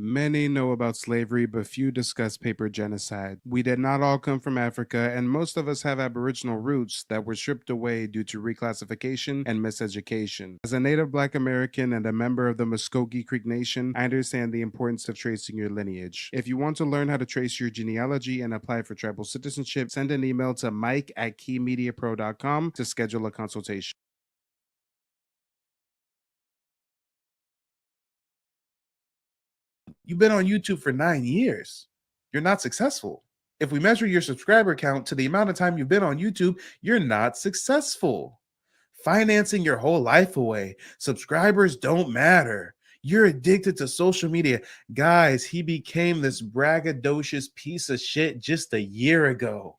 Many know about slavery, but few discuss paper genocide. We did not all come from Africa, and most of us have Aboriginal roots that were stripped away due to reclassification and miseducation. As a native Black American and a member of the Muscogee Creek Nation, I understand the importance of tracing your lineage. If you want to learn how to trace your genealogy and apply for tribal citizenship, send an email to mike@keymediapro.com to schedule a consultation. You've been on YouTube for 9 years. You're not successful. If we measure your subscriber count to the amount of time you've been on YouTube, you're not successful. Financing your whole life away. Subscribers don't matter. You're addicted to social media. Guys, he became this braggadocious piece of shit just a year ago.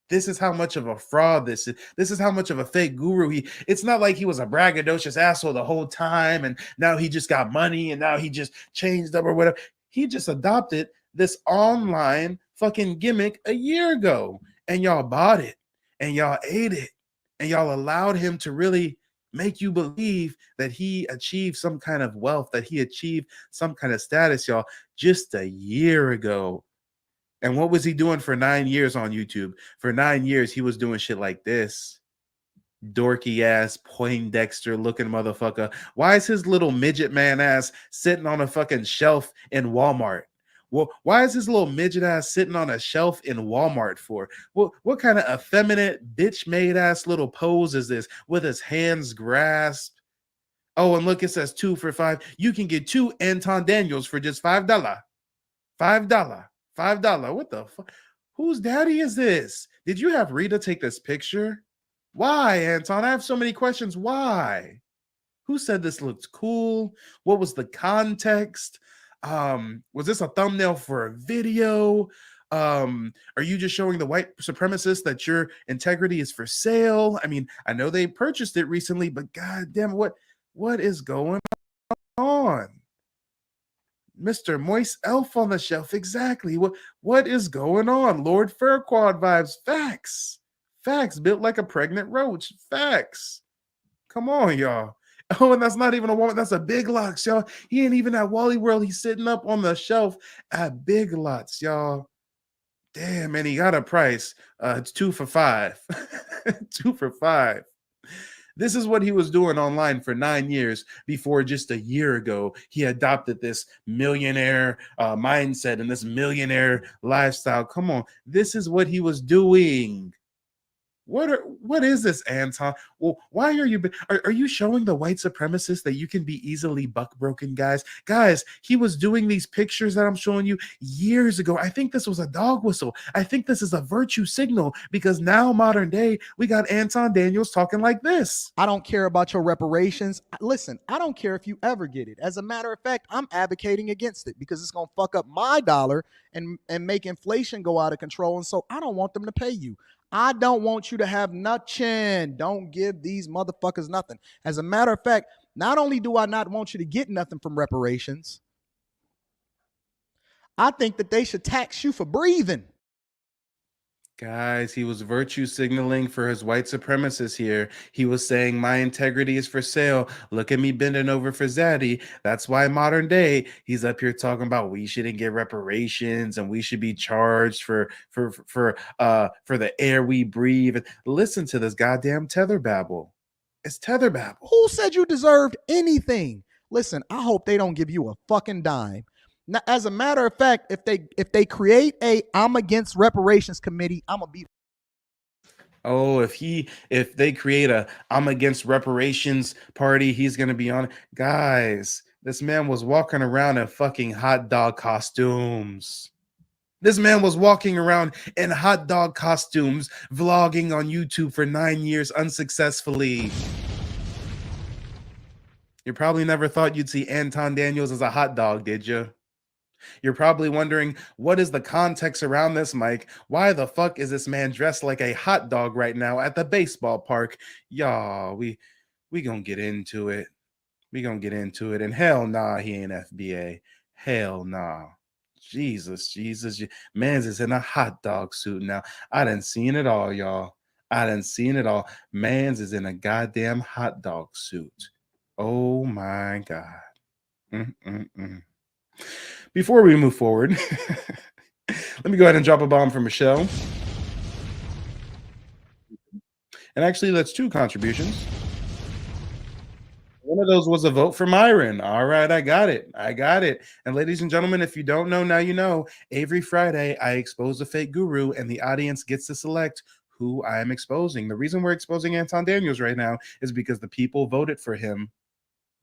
This is how much of a fraud this is. This is how much of a fake guru it's not like he was a braggadocious asshole the whole time and now he just got money and now he just changed up or whatever. He just adopted this online fucking gimmick a year ago and y'all bought it and y'all ate it and y'all allowed him to really make you believe that he achieved some kind of wealth, that he achieved some kind of status, y'all, just a year ago. And what was he doing for 9 years on YouTube? For 9 years, he was doing shit like this. Dorky ass, Poindexter looking motherfucker. Why is his little midget man ass sitting on a fucking shelf in Walmart? Well, why is his little midget ass sitting on a shelf in Walmart for? Well, what kind of effeminate, bitch made ass little pose is this with his hands grasped? Oh, and look, it says 2 for $5. You can get 2 Anton Daniels for just $5. $5. $5. What the fuck? Whose daddy is this? Did you have Rita take this picture? Why, Anton? I have so many questions. Why? Who said this looked cool? What was the context? Was this a thumbnail for a video? Are you just showing the white supremacists that your integrity is for sale? I mean, I know they purchased it recently, but god damn, what is going on? Mr. Moist Elf on the shelf. Exactly. What is going on? Lord Furquad vibes. Facts. Facts. Built like a pregnant roach. Facts. Come on, y'all. Oh, and that's not even a woman. That's a Big Lots, y'all. He ain't even at Wally World. He's sitting up on the shelf at Big Lots, y'all. Damn, and he got a price. It's 2 for $5. 2 for $5. This is what he was doing online for 9 years before just a year ago he adopted this millionaire mindset and this millionaire lifestyle. Come on, this is what he was doing. What is this, Anton? Well, why are you showing the white supremacists that you can be easily buck-broken, guys? Guys, he was doing these pictures that I'm showing you years ago. I think this was a dog whistle. I think this is a virtue signal because now, modern day, we got Anton Daniels talking like this. I don't care about your reparations. Listen, I don't care if you ever get it. As a matter of fact, I'm advocating against it because it's going to fuck up my dollar and make inflation go out of control. And so I don't want them to pay you. I don't want you to have nothing. Don't give these motherfuckers nothing. As a matter of fact, not only do I not want you to get nothing from reparations, I think that they should tax you for breathing. Guys, he was virtue signaling for his white supremacists here. He was saying, my integrity is for sale. Look at me bending over for Zaddy. That's why modern day, he's up here talking about we shouldn't get reparations and we should be charged for the air we breathe. Listen to this goddamn tether babble. It's tether babble. Who said you deserved anything? Listen, I hope they don't give you a fucking dime. Now, as a matter of fact, if they create a I'm against reparations committee, I'm gonna be. Oh, if they create a I'm against reparations party, he's gonna be on it. Guys, this man was walking around in fucking hot dog costumes. This man was walking around in hot dog costumes, vlogging on YouTube for 9 years unsuccessfully. You probably never thought you'd see Anton Daniels as a hot dog, did you? You're probably wondering, what is the context around this, Mike? Why the fuck is this man dressed like a hot dog right now at the baseball park? Y'all, we gonna get into it. We gonna get into it. And hell nah, he ain't FBA. Hell nah. Jesus. Man's is in a hot dog suit now. I done seen it all, y'all. I done seen it all. Man's is in a goddamn hot dog suit. Oh my God. Before we move forward, let me go ahead and drop a bomb for Michelle. And actually, that's 2 contributions. One of those was a vote for Myron. All right, I got it. I got it. And ladies and gentlemen, if you don't know, now you know. Every Friday, I expose a fake guru, and the audience gets to select who I am exposing. The reason we're exposing Anton Daniels right now is because the people voted for him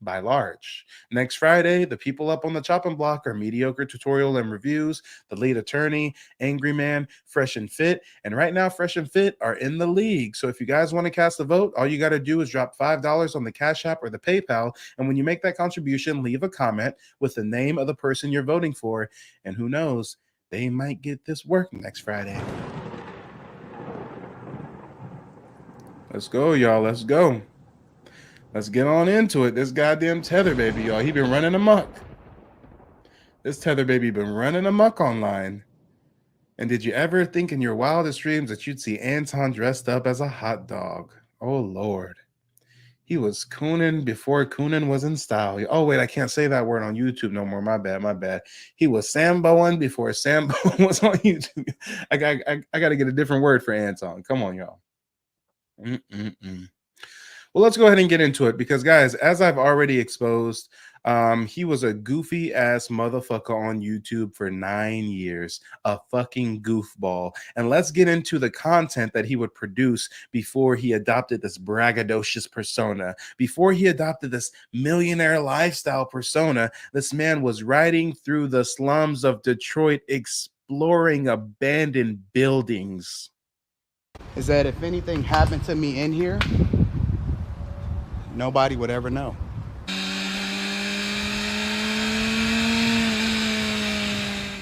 by large. Next Friday, the people up on the chopping block are mediocre tutorial and reviews, the lead attorney, angry man, fresh and fit. And right now, fresh and fit are in the league. So if you guys want to cast a vote, all you got to do is drop $5 on the Cash App or the PayPal. And when you make that contribution, leave a comment with the name of the person you're voting for. And who knows, they might get this work next Friday. Let's go, y'all. Let's go. Let's get on into it. This goddamn tether baby, y'all. He been running amok. This tether baby been running amok online. And did you ever think in your wildest dreams that you'd see Anton dressed up as a hot dog? Oh, Lord. He was cooning before cooning was in style. Oh, wait, I can't say that word on YouTube no more. My bad, my bad. He was Samboing before Sambo was on YouTube. I got to get a different word for Anton. Come on, y'all. Well, let's go ahead and get into it because, guys, as I've already exposed, he was a goofy ass motherfucker on YouTube for 9 years, a fucking goofball. And let's get into the content that he would produce before he adopted this braggadocious persona. Before he adopted this millionaire lifestyle persona, this man was riding through the slums of Detroit, exploring abandoned buildings. Is that if anything happened to me in here, nobody would ever know.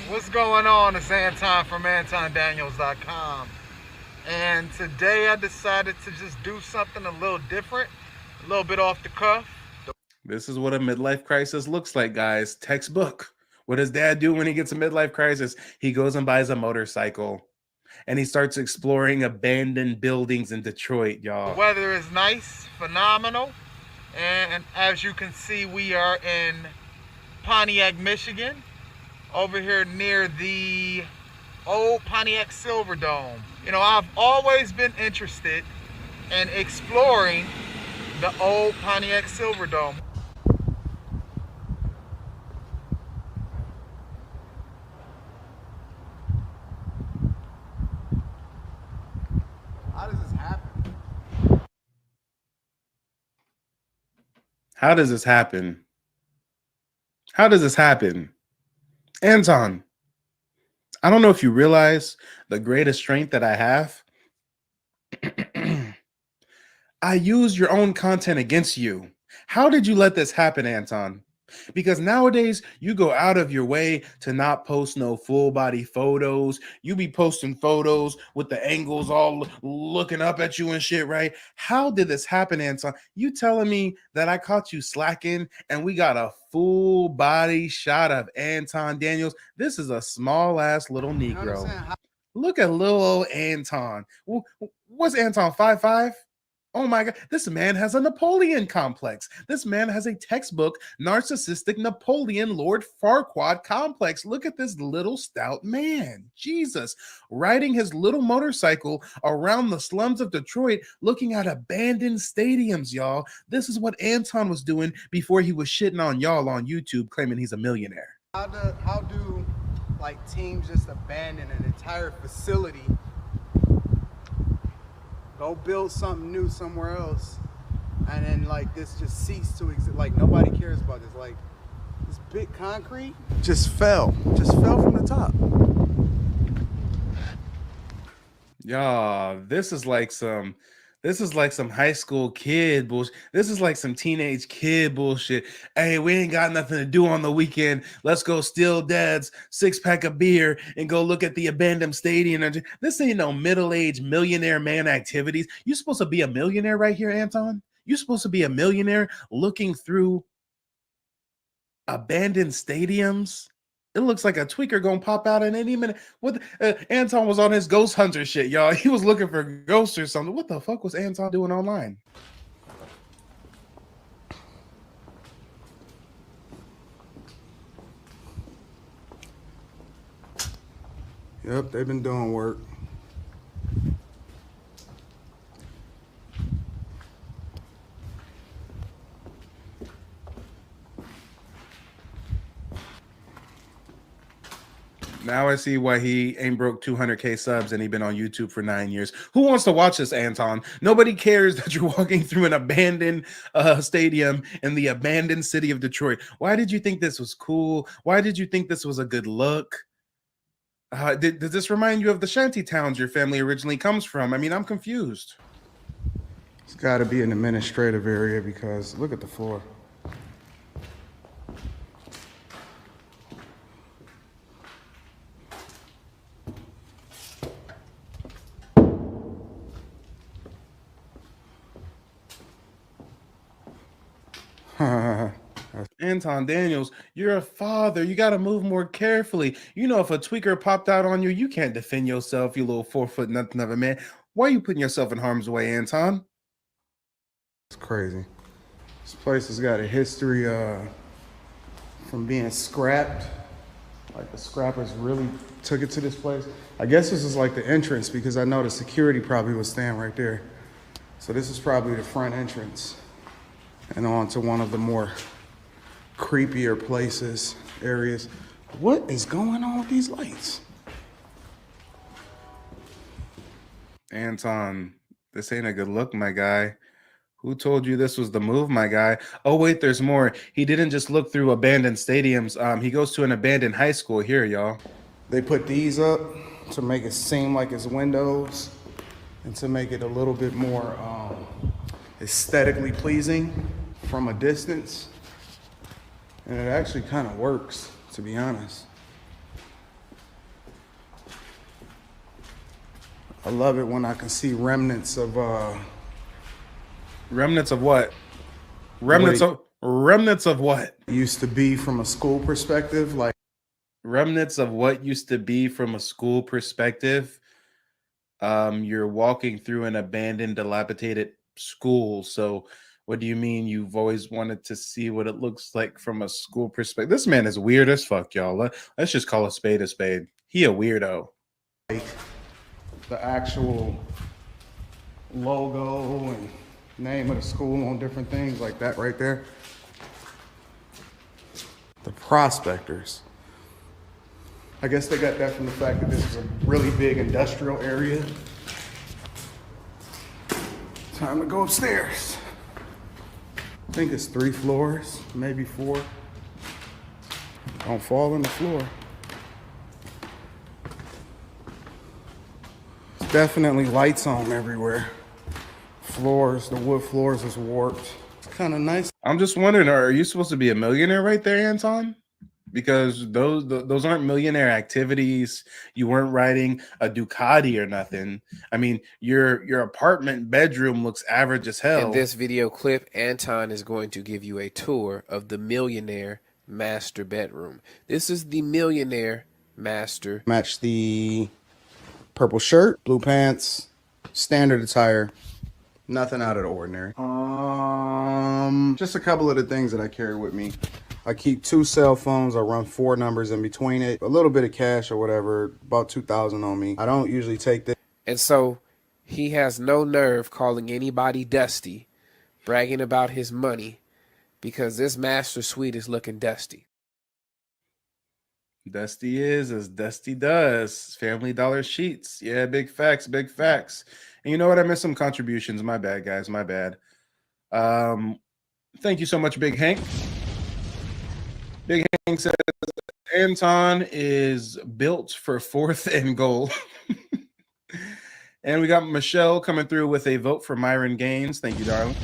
What's going on? It's Anton from AntonDaniels.com. And today I decided to just do something a little different, a little bit off the cuff. This is what a midlife crisis looks like, guys. Textbook. What does dad do when he gets a midlife crisis? He goes and buys a motorcycle. And he starts exploring abandoned buildings in Detroit, y'all. The weather is nice, phenomenal. And as you can see, we are in Pontiac, Michigan, over here near the old Pontiac Silverdome. You know, I've always been interested in exploring the old Pontiac Silverdome. How does this happen? How does this happen? How does this happen? Anton, I don't know if you realize the greatest strength that I have. I use your own content against you. How did you let this happen, Anton? Because nowadays you go out of your way to not post no full body photos. You be posting photos with the angles all looking up at you and shit, right? How did this happen, Anton? You telling me that I caught you slacking and we got a full body shot of Anton Daniels? This is a small ass little Negro. Look at little old Anton. What's Anton, 5'5"? Oh my God, this man has a Napoleon complex. This man has a textbook narcissistic Napoleon Lord Farquaad complex. Look at this little stout man. Jesus, riding his little motorcycle around the slums of Detroit, looking at abandoned stadiums, y'all. This is what Anton was doing before he was shitting on y'all on YouTube, claiming he's a millionaire. How do like teams just abandon an entire facility, go build something new somewhere else, and then like this just cease to exist? Like nobody cares about this. Like this big concrete just fell from the top. Y'all, this is like some high school kid bullshit. This is like some teenage kid bullshit. Hey, we ain't got nothing to do on the weekend. Let's go steal dad's 6-pack of beer and go look at the abandoned stadium. This ain't no middle-aged millionaire man activities. You supposed to be a millionaire right here, Anton? You supposed to be a millionaire looking through abandoned stadiums? It looks like a tweaker gonna pop out in any minute. What Anton was on his ghost hunter shit, y'all. He was looking for ghosts or something. What the fuck was Anton doing online? Yep, they've been doing work. Now I see why he ain't broke 200K subs and he been on YouTube for 9 years. Who wants to watch this, Anton? Nobody cares that you're walking through an abandoned stadium in the abandoned city of Detroit. Why did you think this was cool? Why did you think this was a good look? Does this remind you of the shanty towns your family originally comes from? I mean, I'm confused. It's got to be an administrative area because look at the floor. Anton Daniels, you're a father. You got to move more carefully. You know, if a tweaker popped out on you, you can't defend yourself, you little 4 foot nothing of a man. Why are you putting yourself in harm's way, Anton? It's crazy. This place has got a history from being scrapped. Like the scrappers really took it to this place. I guess this is like the entrance because I know the security probably was staying right there. So this is probably the front entrance and on to one of the more creepier places, areas. What is going on with these lights? Anton, this ain't a good look, my guy. Who told you this was the move, my guy? Oh, wait, there's more. He didn't just look through abandoned stadiums. He goes to an abandoned high school here, y'all. They put these up to make it seem like it's windows and to make it a little bit more aesthetically pleasing from a distance. And it actually kind of works, to be honest. I love it when I can see remnants of Remnants of what? Remnants of what? used to be from a school perspective, like Remnants of what used to be from a school perspective. You're walking through an abandoned, dilapidated school. So what do you mean you've always wanted to see what it looks like from a school perspective? This man is weird as fuck, y'all. Let's just call a spade a spade. He a weirdo. the actual logo and name of the school on different things like that right there. The prospectors. I guess they got that from the fact that this is a really big industrial area. Time to go upstairs. I think it's 3 floors, maybe 4. Don't fall on the floor. Definitely lights on everywhere. Floors, the wood floors is warped. It's kind of nice. I'm just wondering, are you supposed to be a millionaire right there, Anton? Because those aren't millionaire activities. You weren't riding a Ducati or nothing. I mean, your apartment bedroom looks average as hell. In this video clip, Anton is going to give you a tour of the millionaire master bedroom. This is the millionaire master. Match the purple shirt, blue pants, standard attire. Nothing out of the ordinary. Just a couple of the things that I carry with me. I keep 2 cell phones. I run 4 numbers in between it. A little bit of cash or whatever, about $2,000 on me. I don't usually take this. And so he has no nerve calling anybody dusty, bragging about his money, because this master suite is looking dusty. Dusty is as Dusty does. Family Dollar sheets. Yeah, big facts, big facts. And you know what? I missed some contributions. My bad, guys. My bad. Thank you so much, Big Hank. Big Hank says Anton is built for 4th and goal. And we got Michelle coming through with a vote for Myron Gaines. Thank you, darling.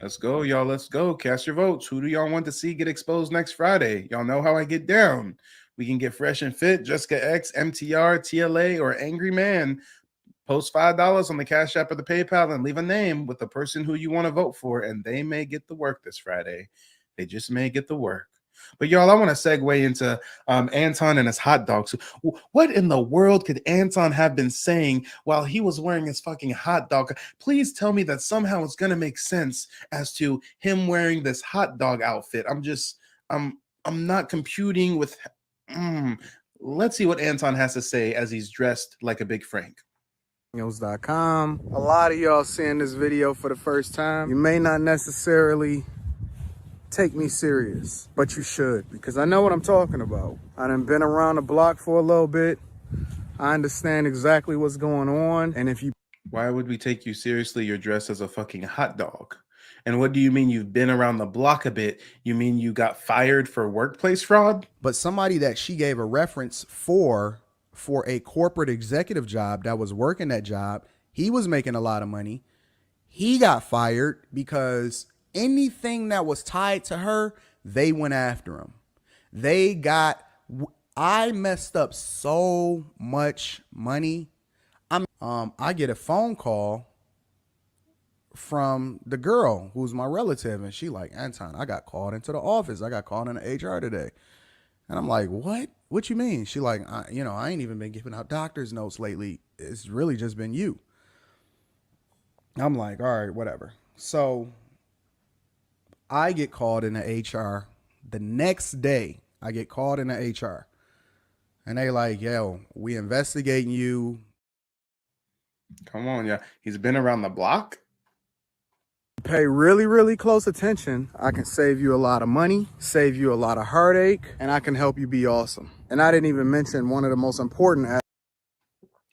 Let's go, y'all. Let's go. Cast your votes. Who do y'all want to see get exposed next Friday? Y'all know how I get down. We can get fresh and fit. Jessica X, MTR, TLA, or Angry Man. Post $5 on the Cash App or the PayPal and leave a name with the person who you want to vote for, and they may get the work this Friday. They just may get the work. But y'all, I want to segue into Anton and his hot dogs. What in the world could Anton have been saying while he was wearing his fucking hot dog? Please tell me that somehow it's gonna make sense as to him wearing this hot dog outfit. I'm not computing with. Let's see what Anton has to say as he's dressed like a big Frank. Genealogy.com. A lot of y'all seeing this video for the first time. You may not necessarily take me serious, but you should, because I know what I'm talking about. I done been around the block for a little bit. I understand exactly what's going on. And if you... Why would we take you seriously? You're dressed as a fucking hot dog. And what do you mean you've been around the block a bit? You mean you got fired for workplace fraud? But somebody that she gave a reference for a corporate executive job that was working that job, he was making a lot of money. He got fired because anything that was tied to her, they went after him. I messed up so much money. I get a phone call from the girl who's my relative, and she like, Anton, I got called into the office. I got called into HR today. And I'm like, what? What you mean? She like, I ain't even been giving out doctor's notes lately. It's really just been you. I'm like, all right, whatever. So I get called into HR. The next day, I get called into HR. And they like, yo, we investigating you. Come on, yeah. He's been around the block. Pay really, really close attention. I can save you a lot of money, save you a lot of heartache, and I can help you be awesome. And I didn't even mention one of the most important.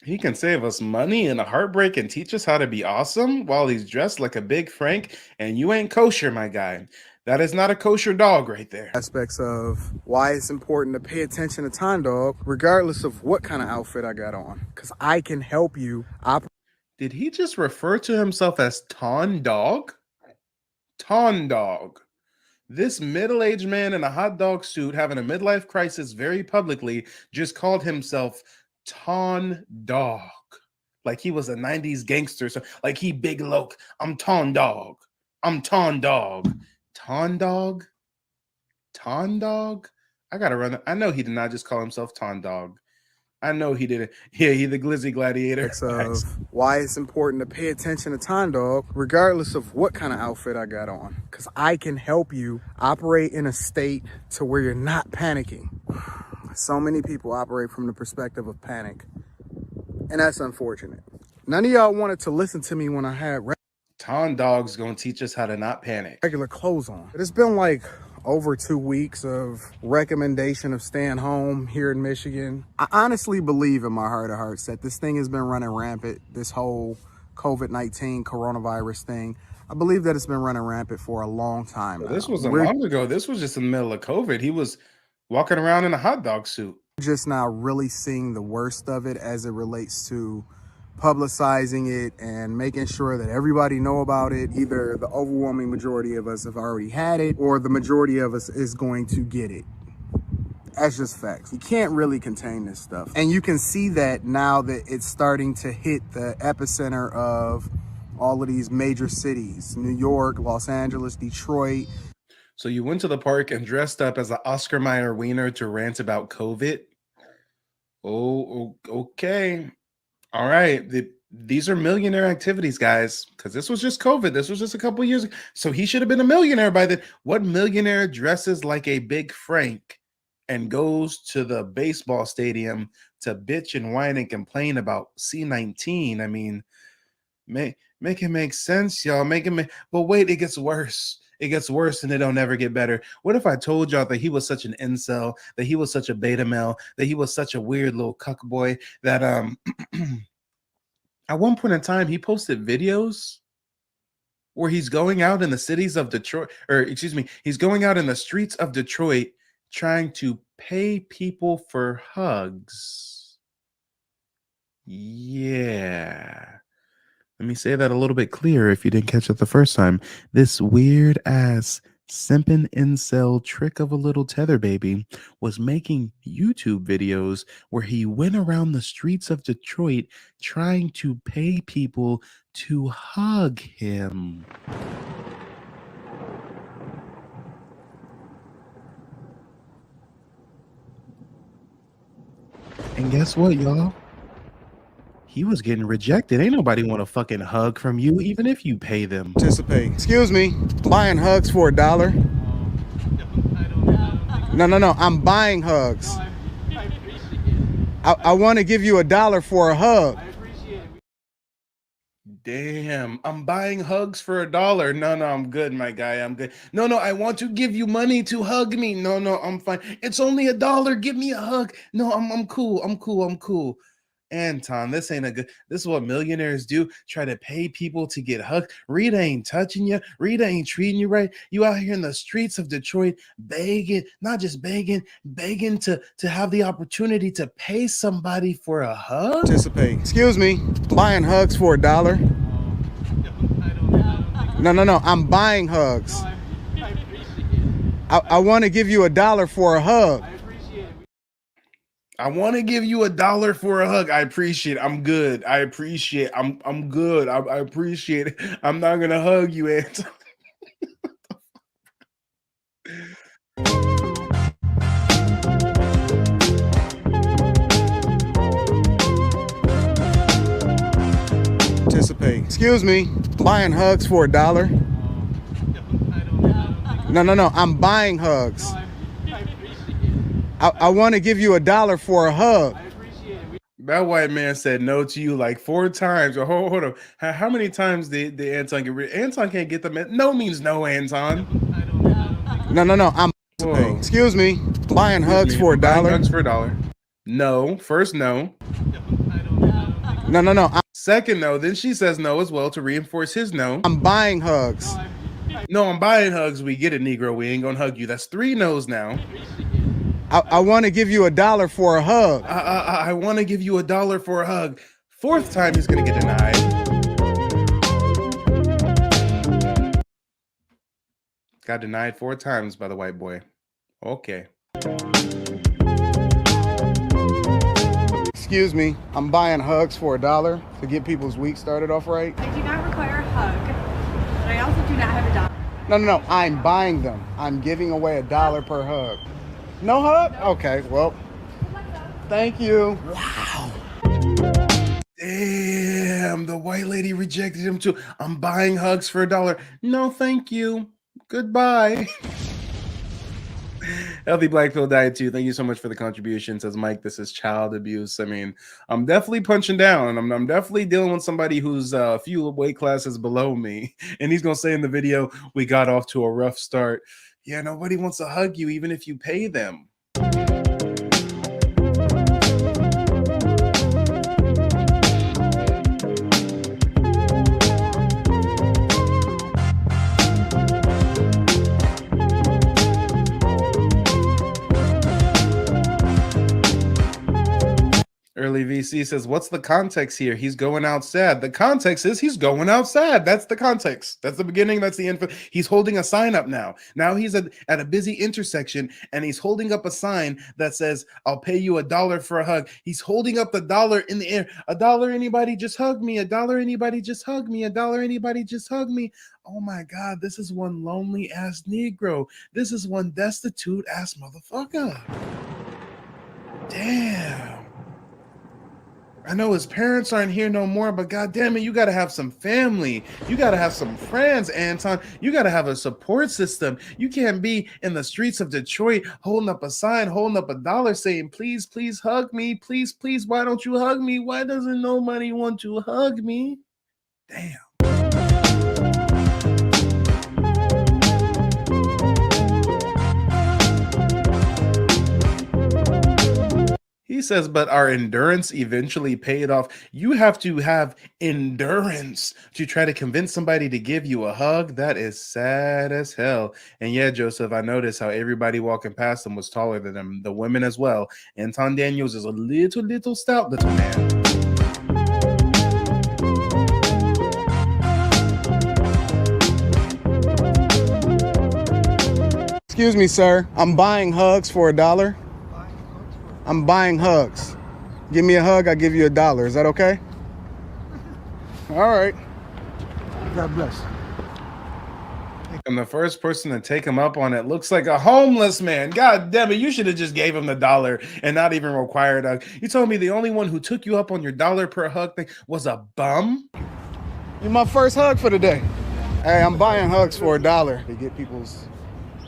He can save us money and a heartbreak and teach us how to be awesome while he's dressed like a big Frank, and you ain't kosher, my guy. That is not a kosher dog right there. Aspects of why it's important to pay attention to Ton Dog, regardless of what kind of outfit I got on, because I can help you. Did he just refer to himself as Ton Dog? Ton Dog. This middle-aged man in a hot dog suit having a midlife crisis very publicly just called himself Ton Dog. Like he was a 90s gangster. So like he big loke. I'm Ton Dog. I'm Ton Dog. Ton Dog? Ton Dog? I gotta run. I know he did not just call himself Ton Dog. I know he didn't. Yeah, he the glizzy gladiator. Of why it's important to pay attention to Ton Dog, regardless of what kind of outfit I got on, because I can help you operate in a state to where you're not panicking. So many people operate from the perspective of panic, and that's unfortunate. None of y'all wanted to listen to me when I had Ton Dog's gonna teach us how to not panic. regular clothes on. It's been like over 2 weeks of recommendation of staying home here in Michigan. I honestly believe in my heart of hearts that this thing has been running rampant, this whole COVID-19 coronavirus thing. I believe that it's been running rampant for a long time now. This wasn't long ago. This was just in the middle of COVID. He was walking around in a hot dog suit. Just now really seeing the worst of it as it relates to publicizing it and making sure that everybody know about it. Either the overwhelming majority of us have already had it, or the majority of us is going to get it. That's just facts. You can't really contain this stuff. And you can see that now that it's starting to hit the epicenter of all of these major cities: New York, Los Angeles, Detroit. So you went to the park and dressed up as an Oscar Mayer wiener to rant about COVID? Oh, okay. All right. These are millionaire activities, guys, because this was just COVID. This was just a couple years ago. So he should have been a millionaire by then. What millionaire dresses like a big Frank and goes to the baseball stadium to bitch and whine and complain about C-19? I mean, make it make sense, y'all. But wait, it gets worse. It gets worse and it don't ever get better. What if I told y'all that he was such an incel, that he was such a beta male, that he was such a weird little cuck boy that at one point in time he posted videos where he's going out in the cities of Detroit, or excuse me, he's going out in the streets of Detroit trying to pay people for hugs. Yeah. Let me say that a little bit clearer if you didn't catch it the first time. This weird ass simping incel trick of a little tether baby was making YouTube videos where he went around the streets of Detroit trying to pay people to hug him. And guess what, y'all? He was getting rejected. Ain't nobody want a fucking hug from you, even if you pay them. Participate. Excuse me, buying hugs for $1. No. I'm buying hugs. I want to give you $1 for a hug. Damn, I'm buying hugs for $1. No, I'm good, my guy. I'm good. No, I want to give you money to hug me. No, I'm fine. It's only $1. Give me a hug. No, I'm cool. I'm cool. Anton, this ain't a good. This is what millionaires do. Try to pay people to get hugged. Rita ain't touching you. Rita ain't treating you right. You out here in the streets of Detroit begging, not just begging to have the opportunity to pay somebody for a hug. Participate. Excuse me. Buying hugs for $1. No. I'm buying hugs. I want to give you $1 for a hug. I want to give you $1 for a hug. I appreciate it. I'm good. I appreciate. I'm good. I appreciate it. I'm not gonna hug you, Anton. Participate. Excuse me. Buying hugs for $1. No. I'm buying hugs. I want to give you $1 for a hug. That white man said no to you like 4 times. Hold on. How many times did Anton get rid? Anton can't get them. No means no, Anton. No. I'm. Whoa. Excuse me. Buying hugs for $1. Hugs for $1. No. First no. No. Second no. Then she says no as well to reinforce his no. I'm buying hugs. No, I'm buying hugs. We get it, Negro. We ain't gonna hug you. That's 3 no's now. I want to give you $1 for a hug. I want to give you $1 for a hug. 4th time he's gonna get denied. Got denied 4 times by the white boy. Okay. Excuse me. I'm buying hugs for $1 to get people's week started off right. I do not require a hug, but I also do not have a dollar. No. I'm buying them. I'm giving away $1 per hug. No hug? Okay, well, thank you. Wow. Damn, the white lady rejected him too. I'm buying hugs for $1. No, thank you. Goodbye. Healthy Black Pill Diet too. Thank you so much for the contribution. Says Mike, this is child abuse. I mean, I'm definitely punching down. I'm definitely dealing with somebody who's a few weight classes below me. And he's going to say in the video, we got off to a rough start. Yeah, nobody wants to hug you even if you pay them. Early VC says, what's the context here? He's going out sad. The context is he's going out sad. That's the context. That's the beginning. That's the info. He's holding a sign up now. Now he's at a busy intersection and he's holding up a sign that says, I'll pay you $1 for a hug. He's holding up the $1 in the air. $1, anybody just hug me. $1, anybody just hug me. $1, anybody just hug me. Oh my God, this is one lonely ass Negro. This is one destitute ass motherfucker. Damn. I know his parents aren't here no more, but God damn it, you got to have some family. You got to have some friends, Anton. You got to have a support system. You can't be in the streets of Detroit holding up a sign, holding up $1 saying, please, please hug me. Please, please, why don't you hug me? Why doesn't nobody want to hug me? Damn. He says, but our endurance eventually paid off. You have to have endurance to try to convince somebody to give you a hug. That is sad as hell. And yeah, Joseph, I noticed how everybody walking past him was taller than him, the women as well. Anton Daniels is a little stout little man. Excuse me, sir. I'm buying hugs for $1. I'm buying hugs. Give me a hug, I'll give you $1. Is that okay? All right. God bless. And the first person to take him up on it looks like a homeless man. God damn it, you should have just gave him the $1 and not even required a hug. You told me the only one who took you up on your $1 per hug thing was a bum? You're my first hug for the day. Hey, I'm buying hugs for $1 to get people's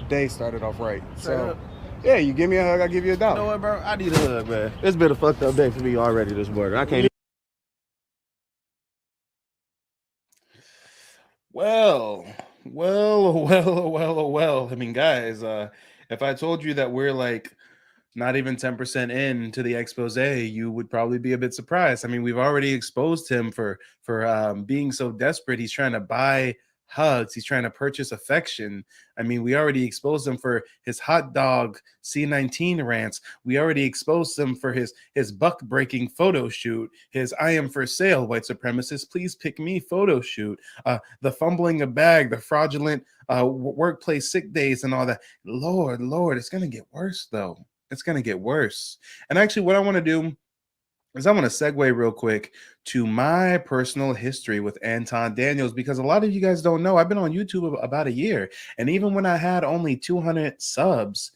day started off right. So Yeah, you give me a hug, I give you a You know dollar. what, bro? I need a hug, man. It's been a fucked up day for me already this morning. I can't. Well, well. I mean, guys, if I told you that we're like not even 10% into the expose, you would probably be a bit surprised. I mean, we've already exposed him for being so desperate. He's trying to buy hugs. He's trying to purchase affection. I mean, we already exposed him for his hot dog C19 rants. We already exposed him for his buck breaking photo shoot, his I am for sale, white supremacist, please pick me photo shoot, the fumbling a bag, the fraudulent workplace sick days and all that. Lord, it's going to get worse though. It's going to get worse. And actually, what I want to do is I want to segue real quick to my personal history with Anton Daniels, because a lot of you guys don't know, I've been on YouTube about a year. And even when I had only 200 subs,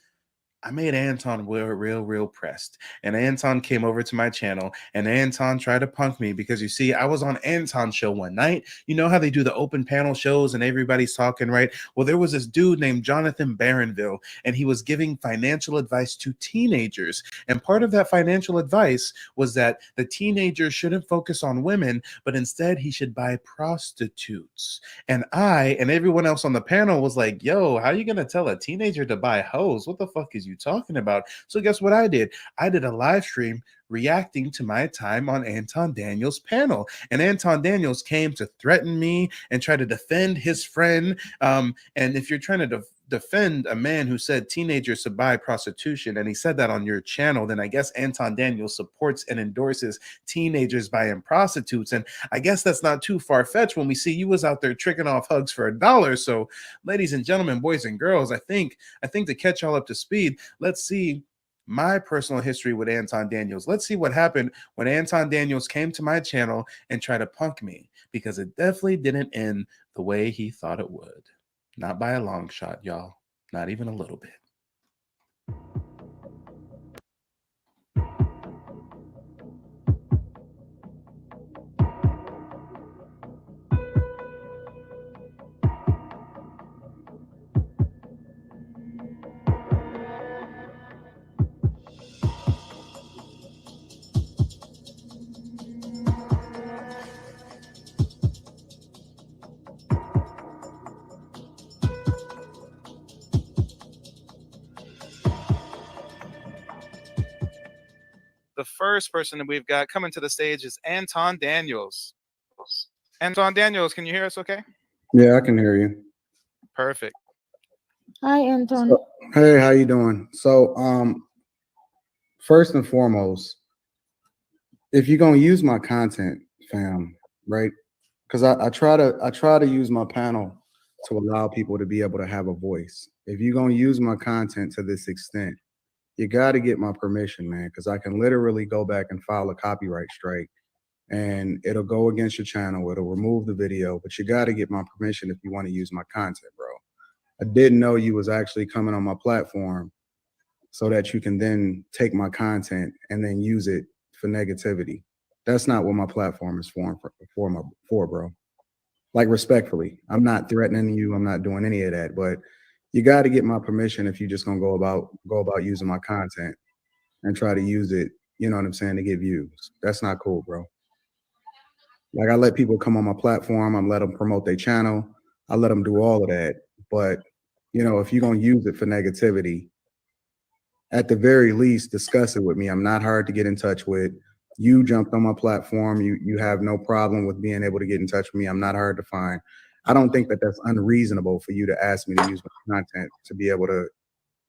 I made Anton real pressed. And Anton came over to my channel and Anton tried to punk me because you see, I was on Anton's show one night. You know how they do the open panel shows and everybody's talking, right? Well, there was this dude named Jonathan Barronville and he was giving financial advice to teenagers. And part of that financial advice was that the teenager shouldn't focus on women, but instead he should buy prostitutes. And I and everyone else on the panel was like, yo, how are you going to tell a teenager to buy hoes? What the fuck is you talking about? So guess what I did? I did a live stream reacting to my time on Anton Daniels' panel. And Anton Daniels came to threaten me and try to defend his friend. And if you're trying to defend a man who said teenagers should buy prostitution and he said that on your channel, then I guess Anton Daniels supports and endorses teenagers buying prostitutes. And I guess that's not too far-fetched when we see you was out there tricking off hugs for $1. So ladies and gentlemen, boys and girls, I think to catch y'all up to speed, let's see my personal history with Anton Daniels. Let's see what happened when Anton Daniels came to my channel and tried to punk me, because it definitely didn't end the way he thought it would. Not by a long shot, y'all. Not even a little bit. The first person that we've got coming to the stage is Anton Daniels. Anton Daniels, can you hear us okay? Yeah, I can hear you. Perfect. Hi, Anton. So, hey, how you doing? So, first and foremost, if you're gonna use my content, fam, right? Because I try to use my panel to allow people to be able to have a voice. If you're gonna use my content to this extent, you got to get my permission, man, because I can literally go back and file a copyright strike and it'll go against your channel. It'll remove the video, but you got to get my permission if you want to use my content, bro. I didn't know you was actually coming on my platform so that you can then take my content and then use it for negativity. That's not what my platform is for, bro. Like, respectfully, I'm not threatening you. I'm not doing any of that, but you got to get my permission if you're just gonna go about using my content and try to use it, you know what I'm saying, to get views. That's not cool, bro. Like, I let people come on my platform, I let them promote their channel, I let them do all of that. But, you know, if you're gonna use it for negativity, at the very least, discuss it with me. I'm not hard to get in touch with. You jumped on my platform. You have no problem with being able to get in touch with me. I'm not hard to find. I don't think that that's unreasonable for you to ask me to use my content to be able to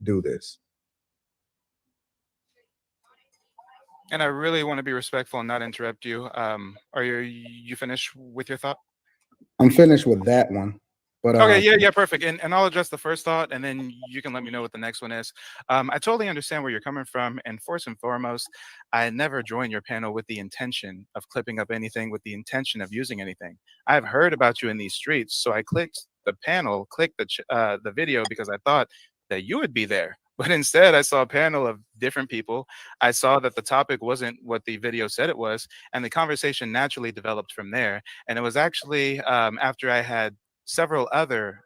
do this. And I really want to be respectful and not interrupt you. Are you finished with your thought? I'm finished with that one. But okay, yeah, perfect. And I'll address the first thought, and then you can let me know what the next one is. I totally understand where you're coming from, and first and foremost, I never joined your panel with the intention of clipping up anything, with the intention of using anything. I've heard about you in these streets, so I clicked the panel, clicked the video because I thought that you would be there. But instead, I saw a panel of different people. I saw that the topic wasn't what the video said it was, and the conversation naturally developed from there. And it was actually after I had several other,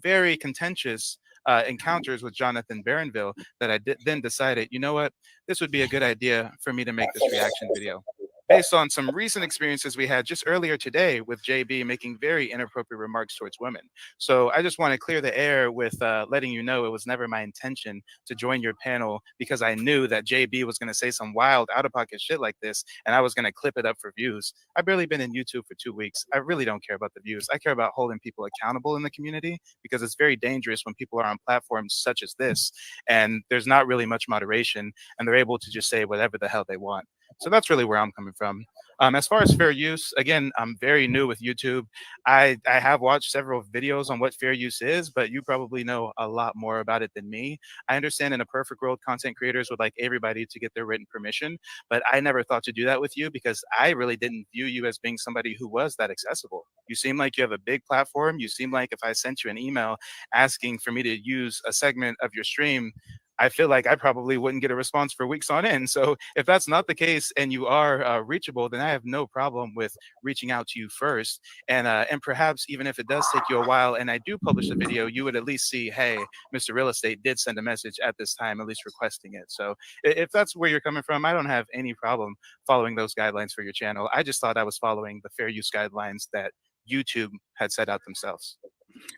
very contentious encounters with Jonathan Barronville that I then decided, you know what, this would be a good idea for me to make this reaction video. Based on some recent experiences we had just earlier today with JB making very inappropriate remarks towards women. So I just want to clear the air with letting you know it was never my intention to join your panel because I knew that JB was going to say some wild out-of-pocket shit like this and I was going to clip it up for views. I've barely been in YouTube for 2 weeks. I really don't care about the views. I care about holding people accountable in the community because it's very dangerous when people are on platforms such as this and there's not really much moderation and they're able to just say whatever the hell they want. So that's really where I'm coming from. As far as fair use, again, I'm very new with YouTube. I have watched several videos on what fair use is, but you probably know a lot more about it than me. I understand in a perfect world, content creators would like everybody to get their written permission, but I never thought to do that with you because I really didn't view you as being somebody who was that accessible. You seem like you have a big platform. You seem like if I sent you an email asking for me to use a segment of your stream, I feel like I probably wouldn't get a response for weeks on end. So if that's not the case and you are reachable, then I have no problem with reaching out to you first. And perhaps even if it does take you a while and I do publish a video, you would at least see, hey, Mr. Real Estate did send a message at this time, at least requesting it. So if that's where you're coming from, I don't have any problem following those guidelines for your channel. I just thought I was following the fair use guidelines that YouTube had set out themselves.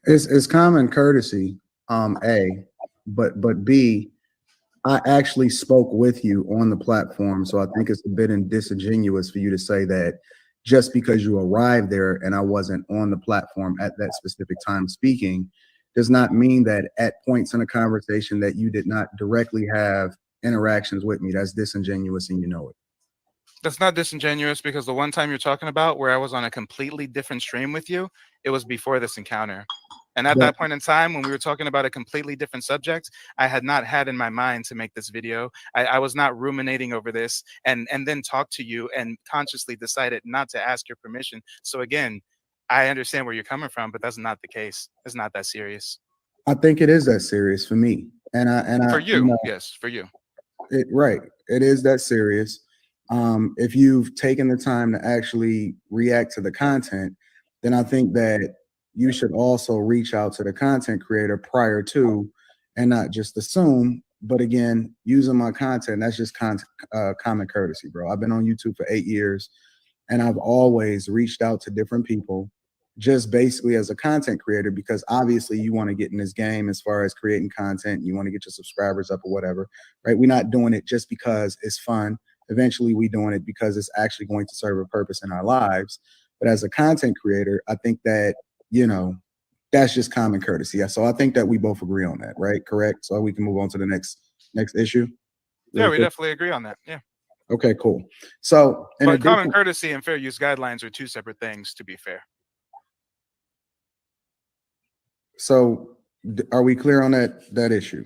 It's common courtesy, A, but B, I actually spoke with you on the platform, so I think it's a bit disingenuous for you to say that just because you arrived there and I wasn't on the platform at that specific time speaking does not mean that at points in a conversation that you did not directly have interactions with me. That's disingenuous and you know it. That's not disingenuous because the one time you're talking about where I was on a completely different stream with you, it was before this encounter. And at that point in time, when we were talking about a completely different subject, I had not had in my mind to make this video. I was not ruminating over this and then talked to you and consciously decided not to ask your permission. So again, I understand where you're coming from, but that's not the case. It's not that serious. I think it is that serious for me. For you, yes, for you. Right. It is that serious. If you've taken the time to actually react to the content, then I think that you should also reach out to the content creator prior to and not just assume. But again, using my content, that's just common courtesy, bro. I've been on YouTube for 8 years and I've always reached out to different people just basically as a content creator, because obviously you want to get in this game as far as creating content. You want to get your subscribers up or whatever, right? We're not doing it just because it's fun. Eventually we're doing it because it's actually going to serve a purpose in our lives. But as a content creator, I think that, you know, that's just common courtesy. So I think that we both agree on that, right? Correct. So we can move on to the next issue. Yeah, we definitely agree on that. Yeah. Okay, cool. So, but common courtesy and fair use guidelines are two separate things, to be fair. So are we clear on that issue?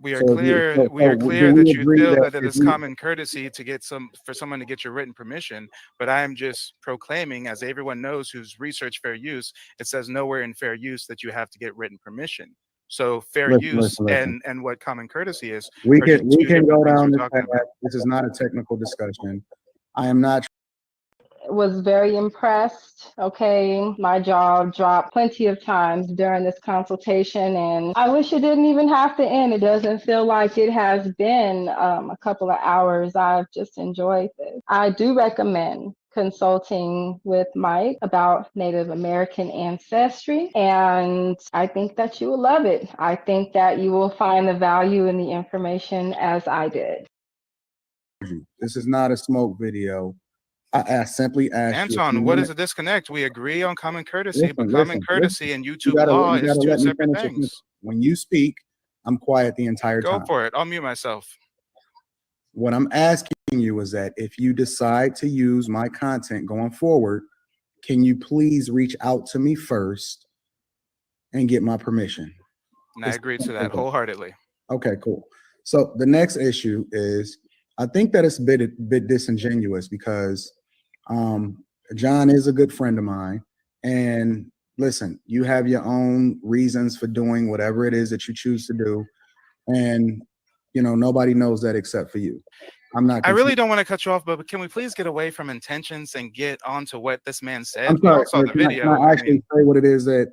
We are clear. We are clear that you feel that it is common courtesy to get for someone to get your written permission. But I am just proclaiming, as everyone knows who's researched fair use, it says nowhere in fair use that you have to get written permission. So fair use and what common courtesy is. We can go down this path. This is not a technical discussion. I am not. Was very impressed. Okay, my jaw dropped plenty of times during this consultation, and I wish it didn't even have to end. It doesn't feel like it has been a couple of hours. I've just enjoyed this. I do recommend consulting with Mike about Native American ancestry, and I think that you will love it. I think that you will find the value in the information as I did. This is not a smoke video. I simply asked Anton, what is a disconnect? We agree on common courtesy, but common courtesy and YouTube law is two separate things. When you speak, I'm quiet the entire time. Go for it. I'll mute myself. What I'm asking you is that if you decide to use my content going forward, can you please reach out to me first and get my permission? And I agree to that wholeheartedly. Okay, cool. So the next issue is, I think that it's a bit disingenuous because John is a good friend of mine. And listen, you have your own reasons for doing whatever it is that you choose to do. And, you know, nobody knows that except for you. I really don't want to cut you off, but can we please get away from intentions and get on to what this man said? I'm sorry, can I actually say what it is that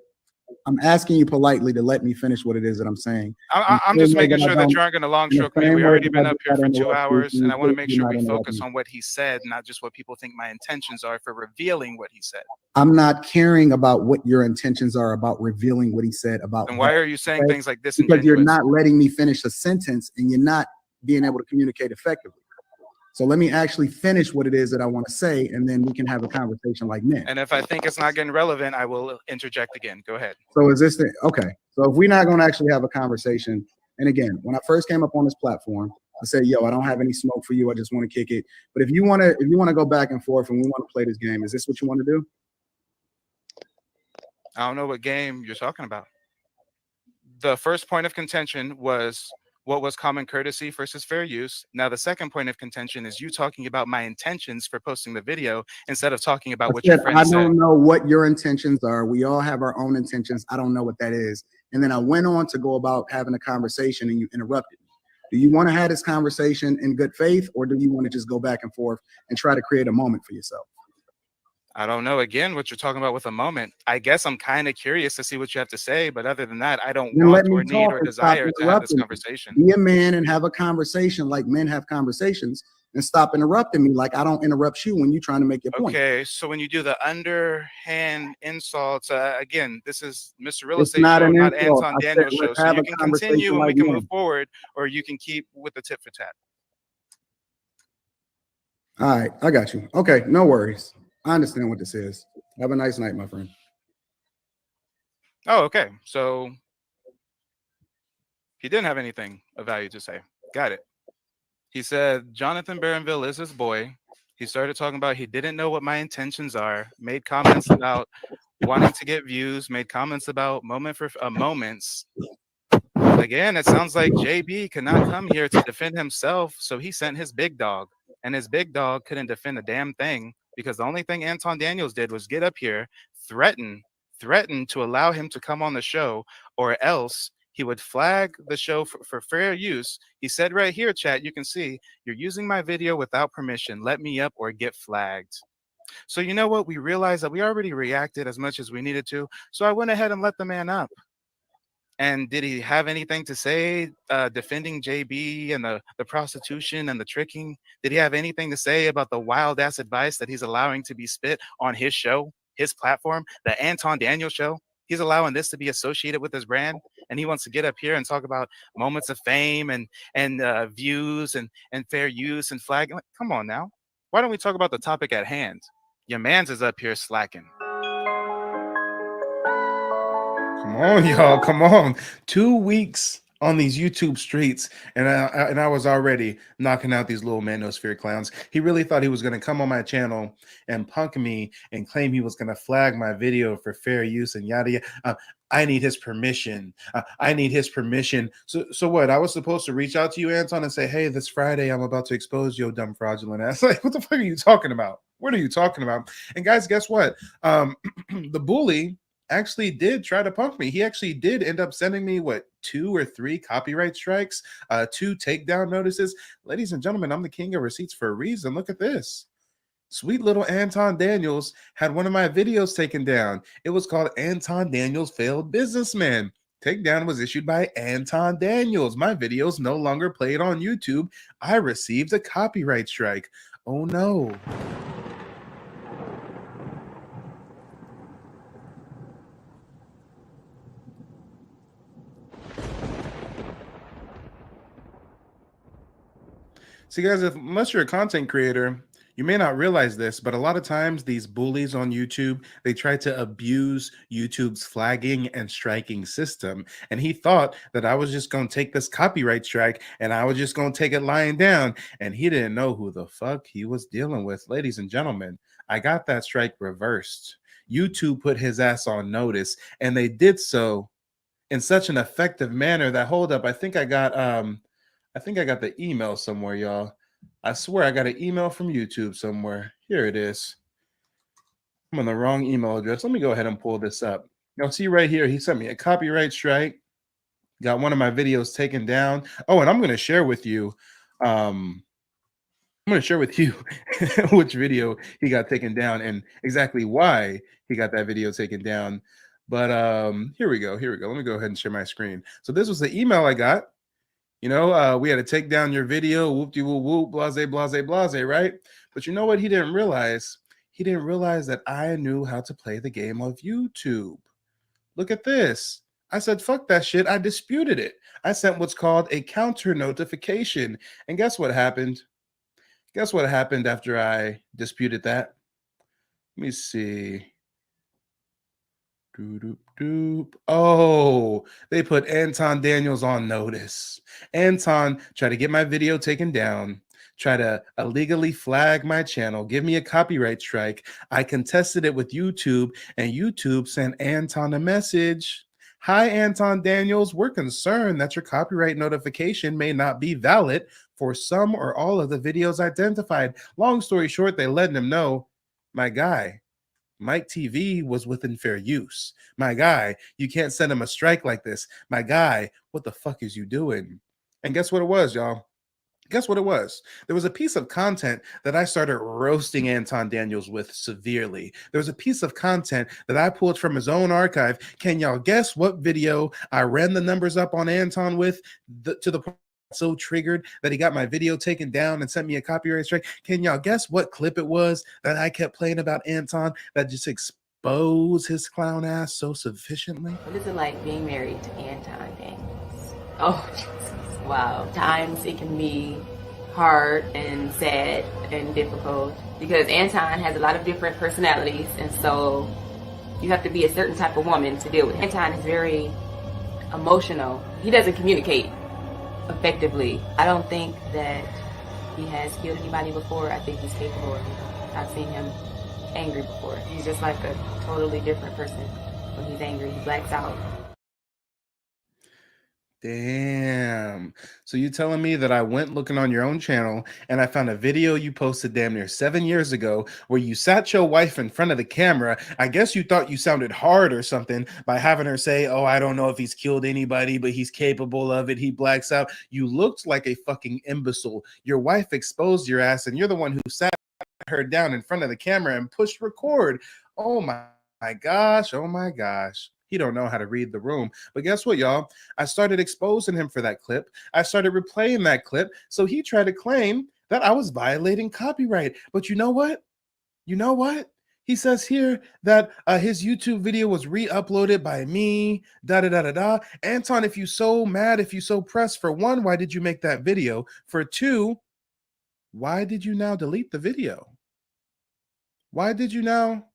I'm asking you politely to let me finish what it is that I'm saying. I'm just making sure that you aren't going to long stroke me. We already been up here for 2 hours, and I want to make sure we focus on what he said, not just what people think my intentions are for revealing what he said. I'm not caring about what your intentions are about revealing what he said about. Then why are you saying things like this? Because you're not letting me finish a sentence, and you're not being able to communicate effectively. So let me actually finish what it is that I want to say, and then we can have a conversation like men. And if I think it's not getting relevant, I will interject again. Go ahead. So is this okay? So if we're not going to actually have a conversation, and again, when I first came up on this platform, I said, "Yo, I don't have any smoke for you. I just want to kick it." But if you want to go back and forth, and we want to play this game, is this what you want to do? I don't know what game you're talking about. The first point of contention was what was common courtesy versus fair use. Now, the second point of contention is you talking about my intentions for posting the video instead of talking about what your friend said. I don't know what your intentions are. We all have our own intentions. I don't know what that is. And then I went on to go about having a conversation, and you interrupted me. Do you want to have this conversation in good faith, or do you want to just go back and forth and try to create a moment for yourself? I don't know, again, what you're talking about with a moment. I guess I'm kind of curious to see what you have to say, but other than that, I don't want or need or desire to have this conversation. Be a man and have a conversation like men have conversations, and stop interrupting me like I don't interrupt you when you're trying to make your point. Okay, so when you do the underhand insults, again, this is Mr. Real Estate Show, not Anton Daniels Show. So you can continue and we can move forward, or you can keep with the tit for tat. All right, I got you. Okay, no worries. I understand what this is. Have a nice night, my friend. Oh, okay. So he didn't have anything of value to say. Got it. He said Jonathan Barronville is his boy. He started talking about he didn't know what my intentions are, made comments about wanting to get views, made comments about moments. Again, it sounds like JB could not come here to defend himself, so he sent his big dog. And his big dog couldn't defend a damn thing, because the only thing Anton Daniels did was get up here, threaten to allow him to come on the show, or else he would flag the show for fair use. He said right here, chat, you can see, "You're using my video without permission. Let me up or get flagged." So you know what? We realized that we already reacted as much as we needed to. So I went ahead and let the man up. And did he have anything to say defending JB and the prostitution and the tricking? Did he have anything to say about the wild ass advice that he's allowing to be spit on his show, his platform, the Anton Daniels Show? He's allowing this to be associated with his brand, and he wants to get up here and talk about moments of fame and views and fair use and flag. Come on now. Why don't we talk about the topic at hand? Your man's is up here slacking. Come on, y'all. Come on. 2 weeks on these YouTube streets, and I was already knocking out these little manosphere clowns. He really thought he was going to come on my channel and punk me and claim he was going to flag my video for fair use and yada yada. I need his permission. I need his permission. So what? I was supposed to reach out to you, Anton, and say, "Hey, this Friday I'm about to expose your dumb fraudulent ass." Like, what the fuck are you talking about? What are you talking about? And guys, guess what? The bully actually did try to punk me. He actually did end up sending me 2 or 3 copyright strikes, 2 takedown notices. Ladies and gentlemen, I'm the king of receipts for a reason. Look at this. Sweet little Anton Daniels had one of my videos taken down. It was called Anton Daniels Failed Businessman. Takedown was issued by Anton Daniels. My videos no longer played on YouTube. I received a copyright strike. Oh no. See, guys, unless you're a content creator, you may not realize this, but a lot of times these bullies on YouTube, they try to abuse YouTube's flagging and striking system. And he thought that I was just going to take this copyright strike and I was just going to take it lying down. And he didn't know who the fuck he was dealing with. Ladies and gentlemen, I got that strike reversed. YouTube put his ass on notice, and they did so in such an effective manner that, hold up, I think I got the email somewhere, y'all. I swear I got an email from YouTube somewhere. Here it is. I'm on the wrong email address. Let me go ahead and pull this up. Y'all see right here, he sent me a copyright strike. Got one of my videos taken down. Oh, and I'm going to share with you. Which video he got taken down and exactly why he got that video taken down. But here we go. Here we go. Let me go ahead and share my screen. So this was the email I got. You know, we had to take down your video, whoop-de-whoop-whoop, blase, blase, blase, right? But you know what he didn't realize? He didn't realize that I knew how to play the game of YouTube. Look at this. I said, fuck that shit. I disputed it. I sent what's called a counter notification. And guess what happened? Guess what happened after I disputed that? Let me see. Doop, doop. Oh, they put Anton Daniels on notice. Anton tried to get my video taken down, try to illegally flag my channel, give me a copyright strike. I contested it with YouTube, and YouTube sent Anton a message. Hi, Anton Daniels. We're concerned that your copyright notification may not be valid for some or all of the videos identified. Long story short, they let him know, my guy, Mike TV was within fair use. My guy, you can't send him a strike like this. My guy, what the fuck is you doing? And guess what it was, y'all? Guess what it was? There was a piece of content that I started roasting Anton Daniels with severely. There was a piece of content that I pulled from his own archive. Can y'all guess what video I ran the numbers up on Anton with to the point so triggered that he got my video taken down and sent me a copyright strike? Can y'all guess what clip it was that I kept playing about Anton that just exposed his clown ass so sufficiently? What is it like being married to Anton Daniels? Oh, Jesus. Wow. Times it can be hard and sad and difficult because Anton has a lot of different personalities, and so you have to be a certain type of woman to deal with. Anton is very emotional. He doesn't communicate effectively. I don't think that he has killed anybody before. I think he's capable of it. I've seen him angry before. He's just like a totally different person. When he's angry, he blacks out. Damn. So you telling me that I went looking on your own channel and I found a video you posted damn near 7 years ago where you sat your wife in front of the camera. I guess you thought you sounded hard or something by having her say, oh, I don't know if he's killed anybody, but he's capable of it. He blacks out. You looked like a fucking imbecile. Your wife exposed your ass and you're the one who sat her down in front of the camera and pushed record. Oh my gosh. Oh my gosh. He don't know how to read the room. But guess what, y'all? I started exposing him for that clip. I started replaying that clip. So he tried to claim that I was violating copyright. But you know what? You know what? He says here that his YouTube video was re-uploaded by me, da-da-da-da-da. Anton, if you so mad, if you so pressed, for one, why did you make that video? For two, why did you now delete the video? Why did you now?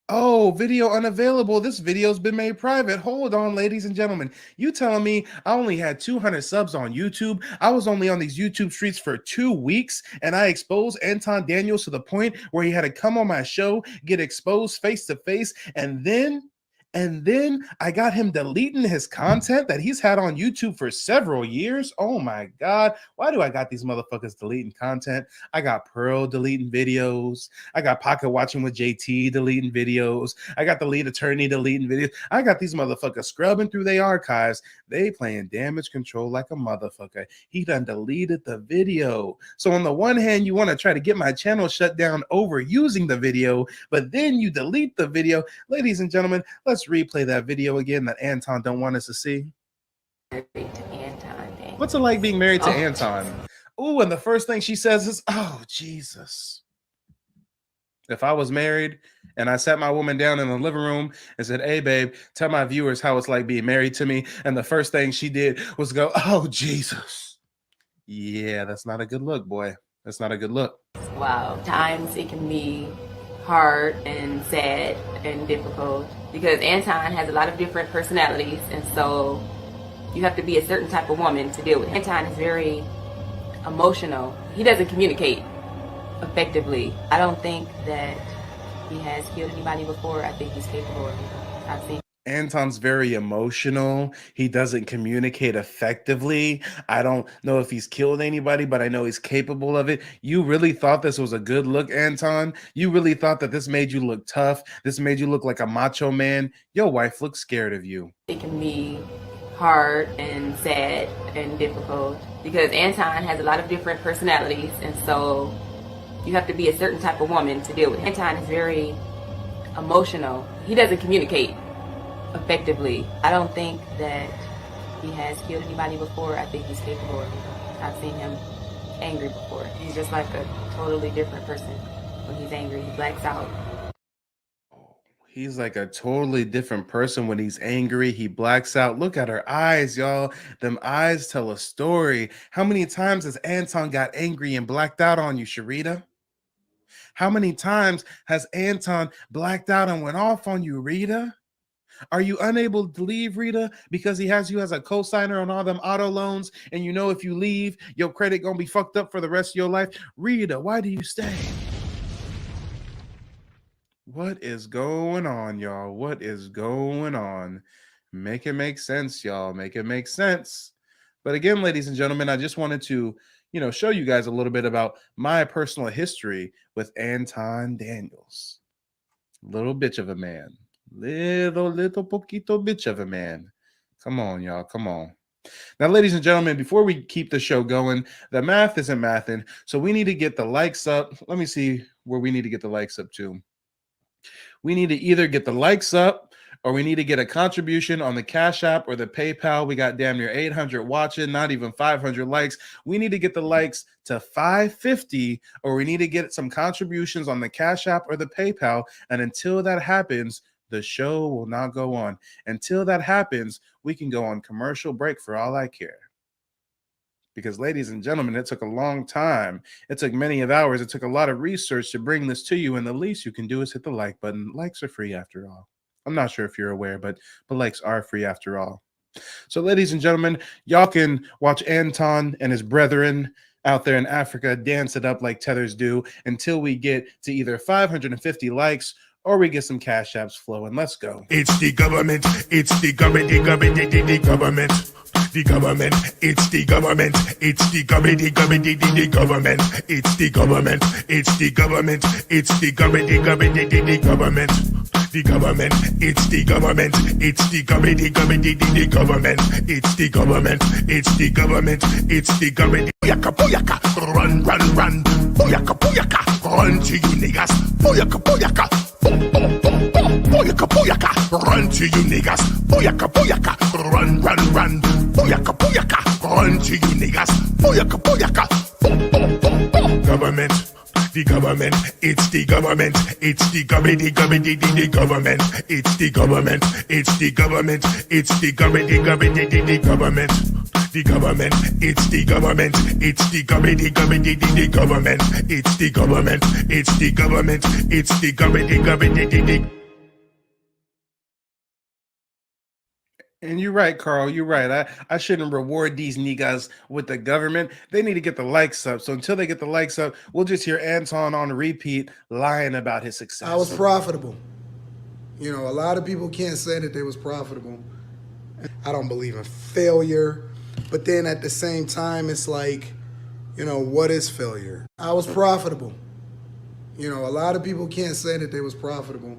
Oh, video unavailable. This video's been made private. Hold on, ladies and gentlemen. You telling me I only had 200 subs on YouTube? I was only on these YouTube streets for 2 weeks, and I exposed Anton Daniels to the point where he had to come on my show, get exposed face to face, and then I got him deleting his content that he's had on YouTube for several years. Oh my God. Why do I got these motherfuckers deleting content? I got Pearl deleting videos. I got Pocket Watching with JT deleting videos. I got the lead attorney deleting videos. I got these motherfuckers scrubbing through their archives. They playing damage control like a motherfucker. He done deleted the video. So on the one hand, you want to try to get my channel shut down over using the video, but then you delete the video. Ladies and gentlemen, let's replay that video again that Anton don't want us to see. What's it like being married to Anton? Ooh, and the first thing she says is, oh, Jesus. If I was married and I sat my woman down in the living room and said, hey, babe, tell my viewers how it's like being married to me. And the first thing she did was go, oh, Jesus. Yeah, that's not a good look, boy. That's not a good look. Wow. Times it can be hard and sad and difficult because Anton has a lot of different personalities, and so you have to be a certain type of woman to deal with. Anton is very emotional. He doesn't communicate effectively. I don't think that he has killed anybody before. I think he's capable of it. I've seen Anton's very emotional. He doesn't communicate effectively. I don't know if he's killed anybody, but I know he's capable of it. You really thought this was a good look, Anton? You really thought that this made you look tough? This made you look like a macho man? Your wife looks scared of you. It can be hard and sad and difficult because Anton has a lot of different personalities, and so you have to be a certain type of woman to deal with. Anton is very emotional. He doesn't communicate effectively. I don't think that he has killed anybody before. I think he's capable of it. I've seen him angry before. He's just like a totally different person when he's angry. He blacks out. He's like a totally different person when he's angry. He blacks out. Look at her eyes, y'all. Them eyes tell a story. How many times has Anton got angry and blacked out on you, Sharita? How many times has Anton blacked out and went off on you, Rita? Are you unable to leave, Rita, because he has you as a co-signer on all them auto loans, and you know if you leave, your credit gonna be fucked up for the rest of your life? Rita, why do you stay? What is going on, y'all? What is going on? Make it make sense, y'all. Make it make sense. But again, ladies and gentlemen, I just wanted to, show you guys a little bit about my personal history with Anton Daniels. Little bitch of a man. Little poquito bitch of a man. Come on, y'all. Come on. Now, ladies and gentlemen, before we keep the show going, the math isn't mathing, so we need to get the likes up. Let me see where we need to get the likes up to. We need to either get the likes up or we need to get a contribution on the Cash App or the PayPal. We got damn near 800 watching, not even 500 likes. We need to get the likes to 550 or we need to get some contributions on the Cash App or the PayPal. And until that happens, the show will not go on. Until that happens, we can go on commercial break for all I care. Because, ladies and gentlemen, it took a long time. It took many of hours. It took a lot of research to bring this to you. And the least you can do is hit the like button. Likes are free after all. I'm not sure if you're aware, but likes are free after all. So, ladies and gentlemen, y'all can watch Anton and his brethren out there in Africa dance it up like tethers do until we get to either 550 likes or we get some cash apps flowing. Let's go. It's the government. It's the government. The government. The government. The government, it's the government, it's the government, the government, the government, it's the government, it's the government, it's the government, the government, the government, the government, it's the government, it's the government, the government, the government, it's the government, it's the government, it's the government. Booyaka, booyaka, run, run, run, booyaka, booyaka, run to you niggas, booyaka, booyaka, boom, boom, boom, boom, booyaka, booyaka, run to you niggas, booyaka, booyaka, run, run, run. Booyaka, booyaka, run to you niggas. Booyaka, booyaka, boom, boom, boom, boom. Government, the government, it's the government, it's the government, the government, the government, it's the government, it's the government, it's the government, the government, the government, the government, it's the government, it's the government, the government, the government, it's the government, it's the government, it's the government, the government, the And you're right, Carl. You're right. I shouldn't reward these niggas with the government. They need to get the likes up. So until they get the likes up, we'll just hear Anton on repeat lying about his success. I was profitable. A lot of people can't say that they was profitable. I don't believe in failure. But then at the same time, it's like, what is failure? I was profitable. A lot of people can't say that they was profitable.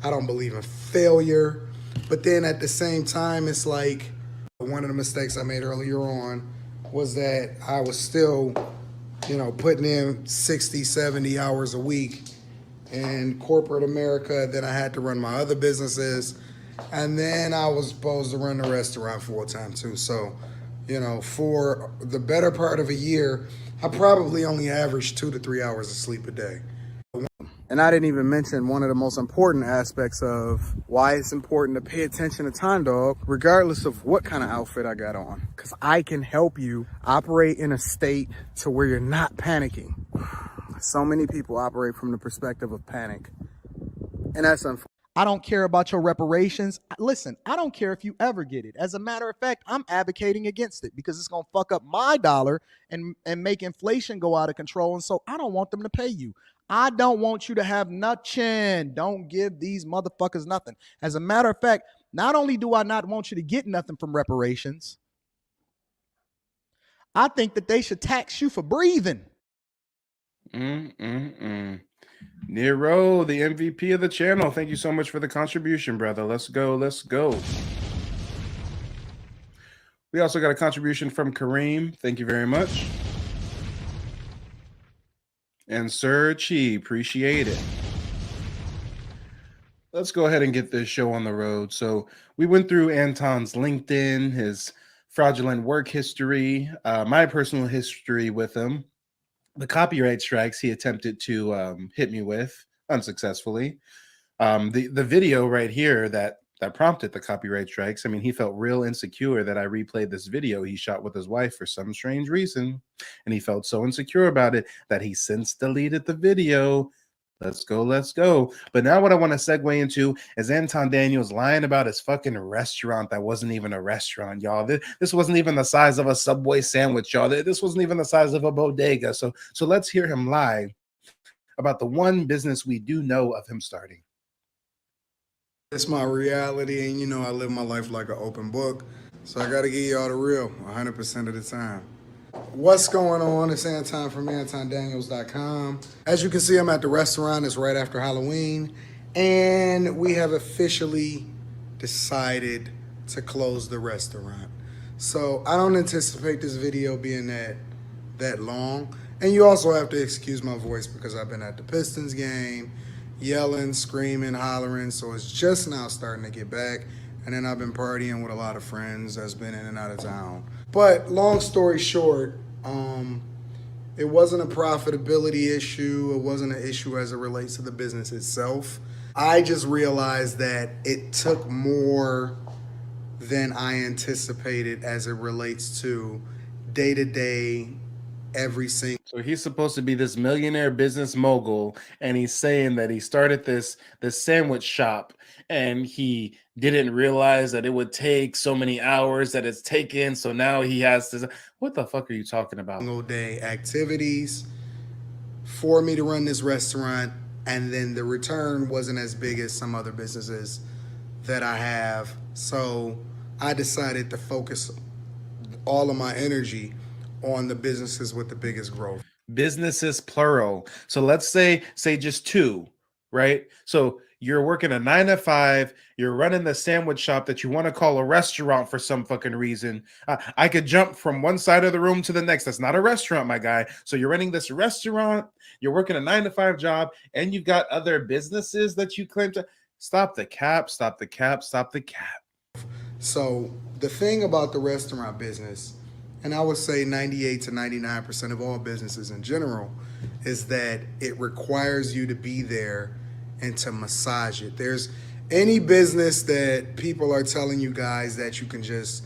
I don't believe in failure. But then at the same time, it's like one of the mistakes I made earlier on was that I was still, putting in 60, 70 hours a week in corporate America. Then I had to run my other businesses. And then I was supposed to run the restaurant full time too. So, for the better part of a year, I probably only averaged 2 to 3 hours of sleep a day. And I didn't even mention one of the most important aspects of why it's important to pay attention to time, dog, regardless of what kind of outfit I got on. Because I can help you operate in a state to where you're not panicking. So many people operate from the perspective of panic. And that's unfortunate. I don't care about your reparations. Listen, I don't care if you ever get it. As a matter of fact, I'm advocating against it because it's going to fuck up my dollar and make inflation go out of control. And so I don't want them to pay you. I don't want you to have nothing. Don't give these motherfuckers nothing. As a matter of fact, not only do I not want you to get nothing from reparations, I think that they should tax you for breathing. Nero, the MVP of the channel. Thank you so much for the contribution, brother. Let's go. Let's go. We also got a contribution from Kareem. Thank you very much. And Sir Chi, appreciate it. let's go ahead and get this show on the road. So we went through Anton's LinkedIn, his fraudulent work history, my personal history with him, the copyright strikes he attempted to hit me with unsuccessfully. The video right here that prompted the copyright strikes. I mean, he felt real insecure that I replayed this video he shot with his wife for some strange reason, and he felt so insecure about it that he since deleted the video. Let's go. But now what I want to segue into is Anton Daniels lying about his fucking restaurant that wasn't even a restaurant, y'all. This wasn't even the size of a Subway sandwich, y'all. This wasn't even the size of a bodega. So let's hear him lie about the one business we do know of him starting. It's my reality, and you know I live my life like an open book, so I gotta give y'all the real 100% of the time. What's going on? It's Anton from AntonDaniels.com. As you can see, I'm at the restaurant. It's right after Halloween, and we have officially decided to close the restaurant. So I don't anticipate this video being that long, and you also have to excuse my voice because I've been at the Pistons game, yelling, screaming, hollering, so it's just now starting to get back. And then I've been partying with a lot of friends that's been in and out of town. But long story short, it wasn't a profitability issue. It wasn't an issue as it relates to the business itself. I just realized that it took more than I anticipated as it relates to day-to-day, every single. So he's supposed to be this millionaire business mogul, and he's saying that he started this sandwich shop, and he didn't realize that it would take so many hours that it's taken. So now he has to. What the fuck are you talking about? Single day activities for me to run this restaurant, and then the return wasn't as big as some other businesses that I have. So I decided to focus all of my energy on the businesses with the biggest growth. Businesses plural. So let's say just two, right? So you're working a 9 to 5, you're running the sandwich shop that you want to call a restaurant for some fucking reason. I could jump from one side of the room to the next. That's not a restaurant, my guy. So you're running this restaurant, you're working a 9 to 5 job, and you've got other businesses that you claim to. Stop the cap. So the thing about the restaurant business, and I would say 98 to 99% of all businesses in general, is that it requires you to be there and to massage it. There's any business that people are telling you guys that you can just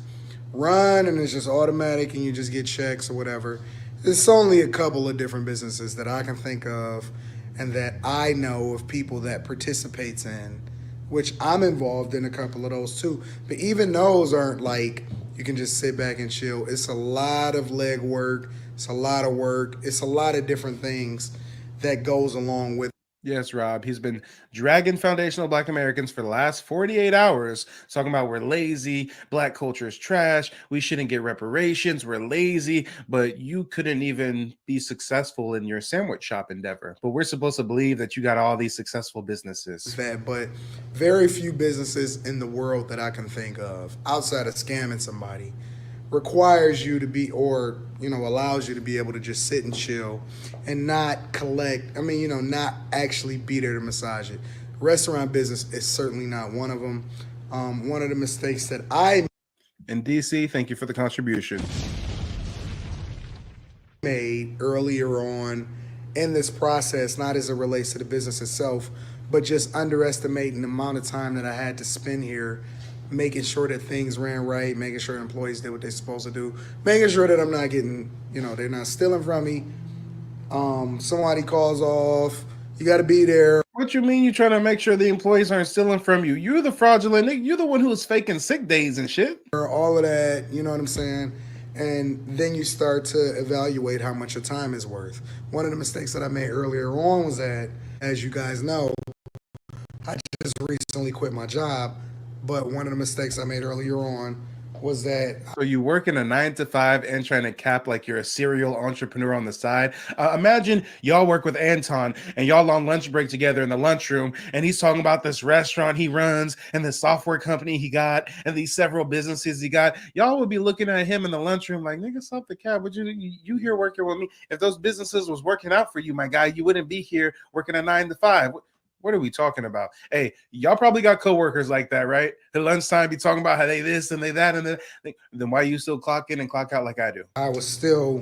run and it's just automatic and you just get checks or whatever. There's only a couple of different businesses that I can think of and that I know of people that participates in, which I'm involved in a couple of those too. But even those aren't like you can just sit back and chill. It's a lot of leg work. It's a lot of work. It's a lot of different things that goes along with. Yes, Rob. He's been dragging foundational Black Americans for the last 48 hours, talking about we're lazy, Black culture is trash, we shouldn't get reparations, we're lazy, but you couldn't even be successful in your sandwich shop endeavor. But we're supposed to believe that you got all these successful businesses. But very few businesses in the world that I can think of, outside of scamming somebody, requires you to be, or allows you to be able to just sit and chill and not collect. Not actually be there to massage it. Restaurant business is certainly not one of them. One of the mistakes that I in DC, thank you for the contribution, made earlier on in this process, not as it relates to the business itself, but just underestimating the amount of time that I had to spend here, making sure that things ran right, making sure employees did what they're supposed to do, making sure that I'm not getting, they're not stealing from me. Somebody calls off, you got to be there. What you mean you trying to make sure the employees aren't stealing from you? You're the fraudulent nigga. You're the one who's faking sick days and shit. All of that, you know what I'm saying? And then you start to evaluate how much your time is worth. One of the mistakes that I made earlier on was that, as you guys know, I just recently quit my job. But one of the mistakes I made earlier on was that. So you work in a 9 to 5 and trying to cap like you're a serial entrepreneur on the side. Imagine y'all work with Anton and y'all on lunch break together in the lunchroom, and he's talking about this restaurant he runs and the software company he got and these several businesses he got. Y'all would be looking at him in the lunchroom like, nigga, stop the cap. Would you here working with me? If those businesses was working out for you, my guy, you wouldn't be here working a 9 to 5. What are we talking about? Hey, y'all probably got coworkers like that, right? At lunchtime, be talking about how they this and they that, and then why you still clock in and clock out like I do? I was still,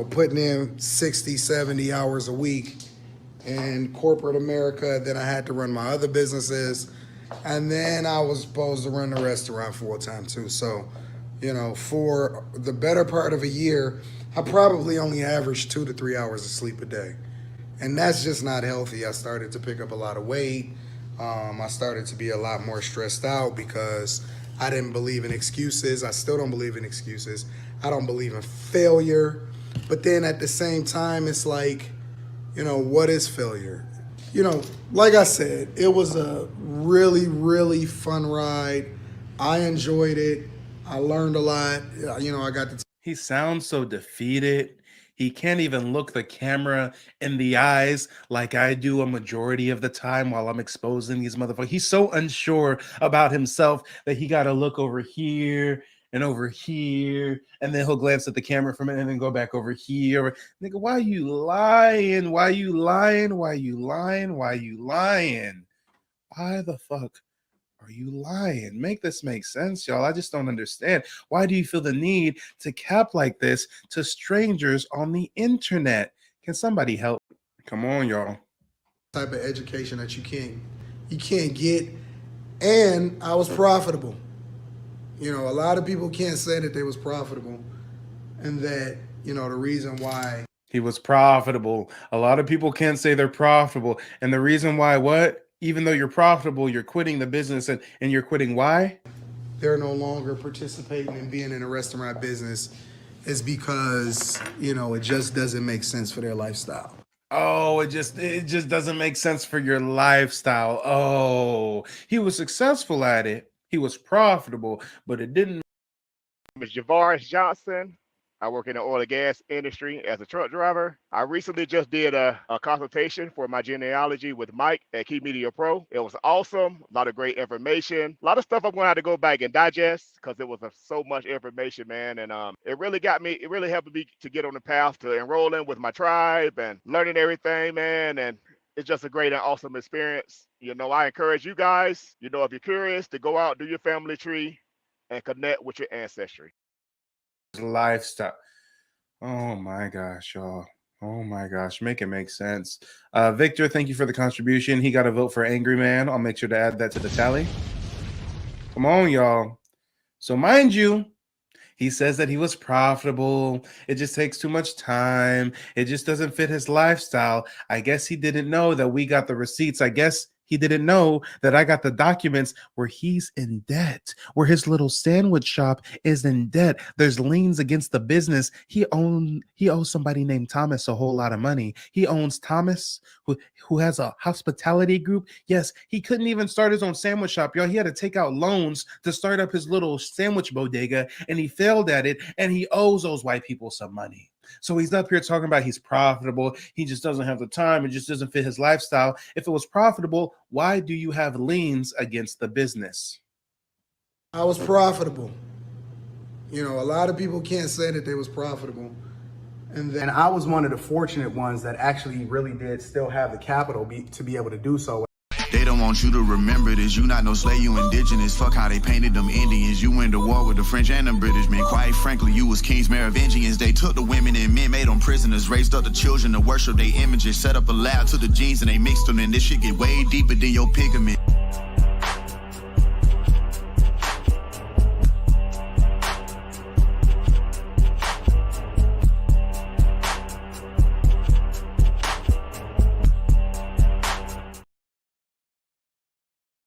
putting in 60, 70 hours a week in corporate America. Then I had to run my other businesses. And then I was supposed to run the restaurant full time too. So, for the better part of a year, I probably only averaged 2 to 3 hours of sleep a day. And that's just not healthy. I started to pick up a lot of weight. I started to be a lot more stressed out because I didn't believe in excuses. I still don't believe in excuses. I don't believe in failure. But then at the same time, it's like, what is failure? Like I said, it was a really, really fun ride. I enjoyed it. I learned a lot. I got to. He sounds so defeated. He can't even look the camera in the eyes like I do a majority of the time while I'm exposing these motherfuckers. He's so unsure about himself that he got to look over here and over here, and then he'll glance at the camera for a minute and then go back over here. Nigga, why you lying? Why you lying? Why you lying? Why you lying? Why the fuck are you lying? Make this make sense, y'all. I just don't understand. Why do you feel the need to cap like this to strangers on the internet? Can somebody help? Come on, y'all. Type of education that you can't get. And I was profitable. A lot of people can't say that they was profitable, and that, the reason why he was profitable. A lot of people can't say they're profitable. And the reason why what? Even though you're profitable, you're quitting the business, and you're quitting why? They're no longer participating in being in a restaurant business is because, it just doesn't make sense for their lifestyle. Oh, it just doesn't make sense for your lifestyle. Oh, he was successful at it. He was profitable, but it didn't. My name is Javaris Johnson. I work in the oil and gas industry as a truck driver. I recently just did a consultation for my genealogy with Mike at Key Media Pro. It was awesome. A lot of great information. A lot of stuff I'm going to have to go back and digest because it was so much information, man. And it really helped me to get on the path to enrolling with my tribe and learning everything, man. And it's just a great and awesome experience. I encourage you guys, if you're curious, to go out, do your family tree, and connect with your ancestry. Lifestyle. Oh my gosh, y'all. Oh my gosh, make it make sense. Victor, thank you for the contribution. He got a vote for Angry Man. I'll make sure to add that to the tally. Come on, y'all. So mind you, he says that he was profitable. It just takes too much time. It just doesn't fit his lifestyle. I guess he didn't know that we got the receipts. I guess he didn't know that I got the documents where he's in debt, where his little sandwich shop is in debt. There's liens against the business. He owes somebody named Thomas a whole lot of money. He owns Thomas, who has a hospitality group. Yes, he couldn't even start his own sandwich shop, y'all. He had to take out loans to start up his little sandwich bodega, and he failed at it, and he owes those white people some money. So he's up here talking about he's profitable. He just doesn't have the time. It just doesn't fit his lifestyle. If it was profitable, why do you have liens against the business? I was profitable. A lot of people can't say that they was profitable. And I was one of the fortunate ones that actually really did still have the capital to be able to do so. They don't want you to remember this. You not no slave, you indigenous. Fuck how they painted them Indians. You went to war with the French and the British, man. Quite frankly, you was kings, Merovingians. They took the women and men, made them prisoners. Raised up the children to worship their images. Set up a lab to the genes and they mixed them. And this shit get way deeper than your pigment.